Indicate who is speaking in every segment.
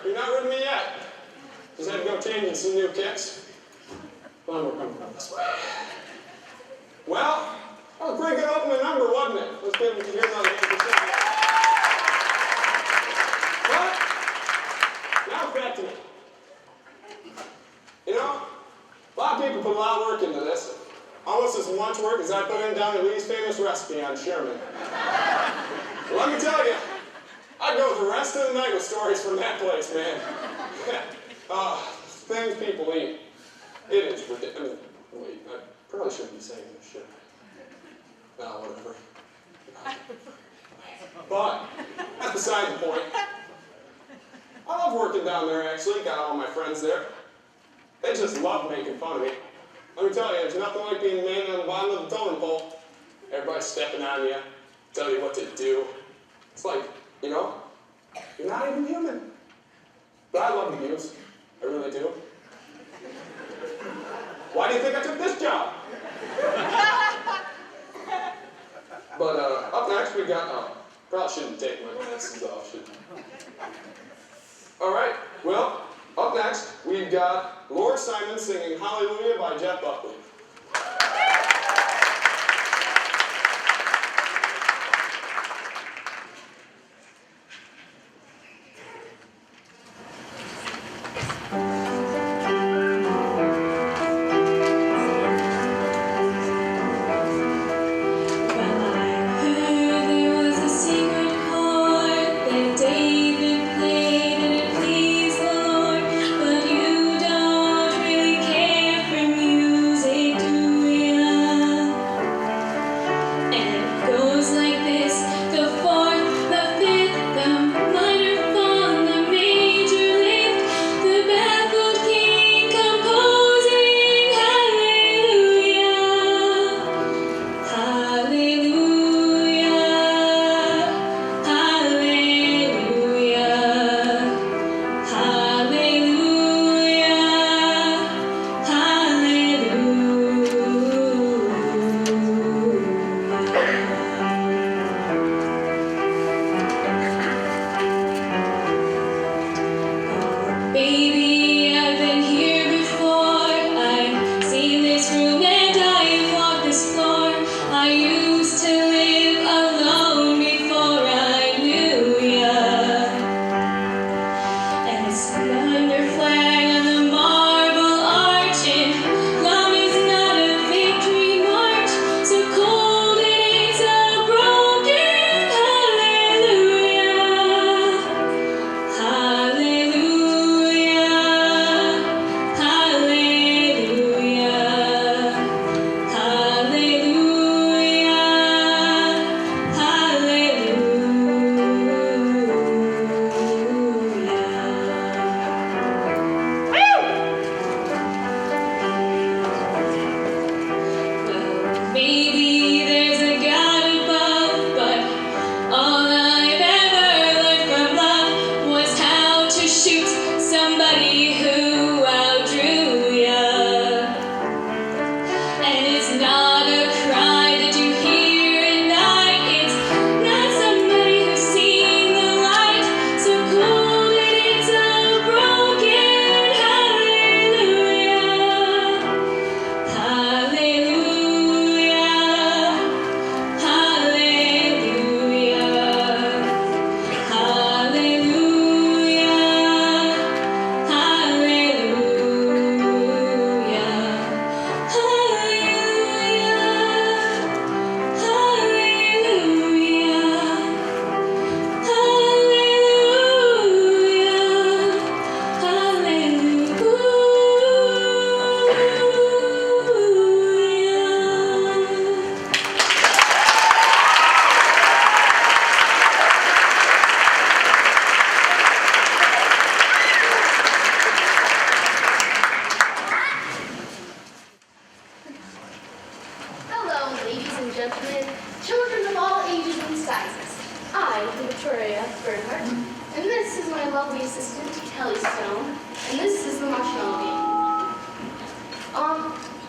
Speaker 1: You're not rid of me yet. Just had to go changing some new kicks. Well, we're coming this way. Well, that was a pretty good opening number, wasn't it? Let's give another hand for that. But now it's back to me. You know, a lot of people put a lot of work into this. Almost as much work as I put in down at Lee's famous recipe on Sherman. Well, let me tell you, I'd go the rest of the night with stories from that place, man. Things people eat. It is ridiculous. I mean, wait, I probably shouldn't be saying this shit. No, whatever. But, that's beside the point. I love working down there, actually. Got all my friends there. They just love making fun of me. Let me tell you, there's nothing like being the man on the bottom of the totem pole. Everybody's stepping on you, tell you what to do. It's like, you know, you're not even human. But I love the views. I really do. Why do you think I took this job? But up next we got, probably shouldn't take my glasses off, should I? Alright, well, up next we've got Laura Simon singing Hallelujah by Jeff Buckley.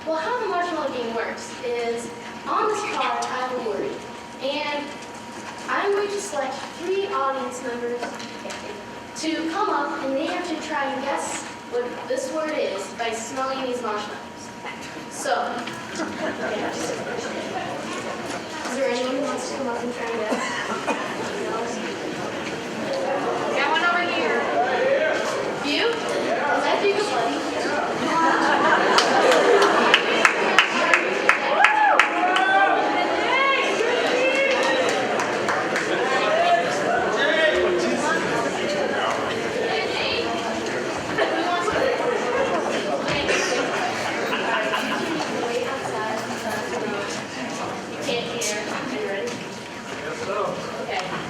Speaker 2: Well, how the marshmallow game works is, on this card I have a word, and I'm going to select 3 audience members, to come up and they have to try and guess what this word is by smelling these marshmallows. So, yeah, is there anyone who wants to come up and try and guess? Got one over here. You? Is that you, buddy?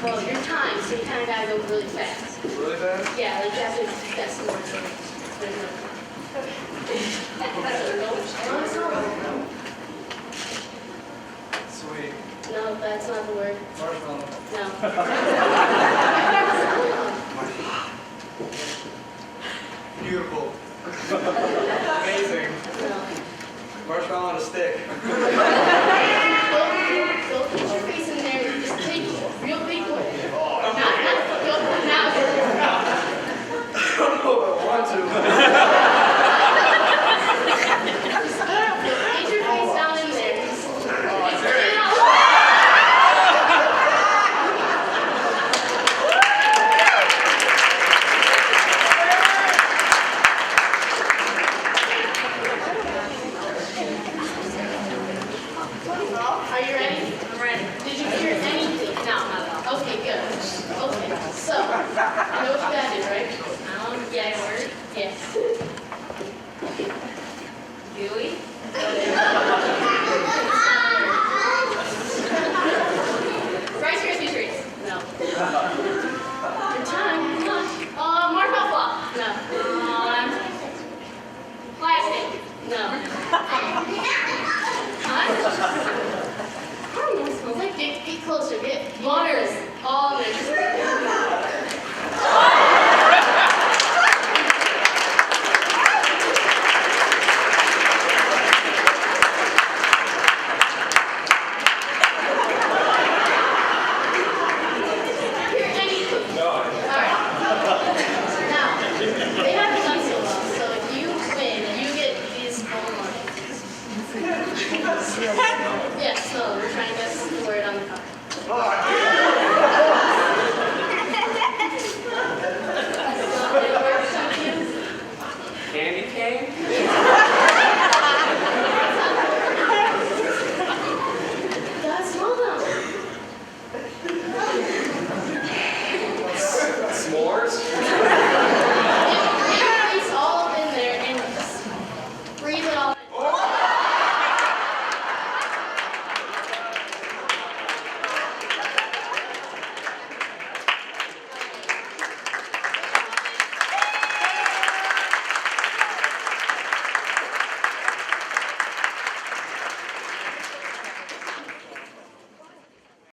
Speaker 2: Well, your time, so you kind of gotta go really fast.
Speaker 3: Really fast?
Speaker 2: Yeah, like you have to guess some words.
Speaker 3: Sweet.
Speaker 2: No, that's not the word.
Speaker 3: Marshmallow.
Speaker 2: No.
Speaker 3: Beautiful. Amazing.
Speaker 2: No.
Speaker 3: Marshmallow on a stick.
Speaker 2: Go put your face in there. Just take real big one. Now.
Speaker 3: I don't know if I want to.
Speaker 2: Get your face down in there. Are you ready? I'm ready. Did you hear anything? No. Okay, good. Okay, so, you know what you gotta do, right? Yes. Word? Yes. Gooey? Rice Krispie treats? No. Your time? Come on. Marshmallow flop? No. Plastic? No. Huh? Smells like get closer. Get butters. Almonds.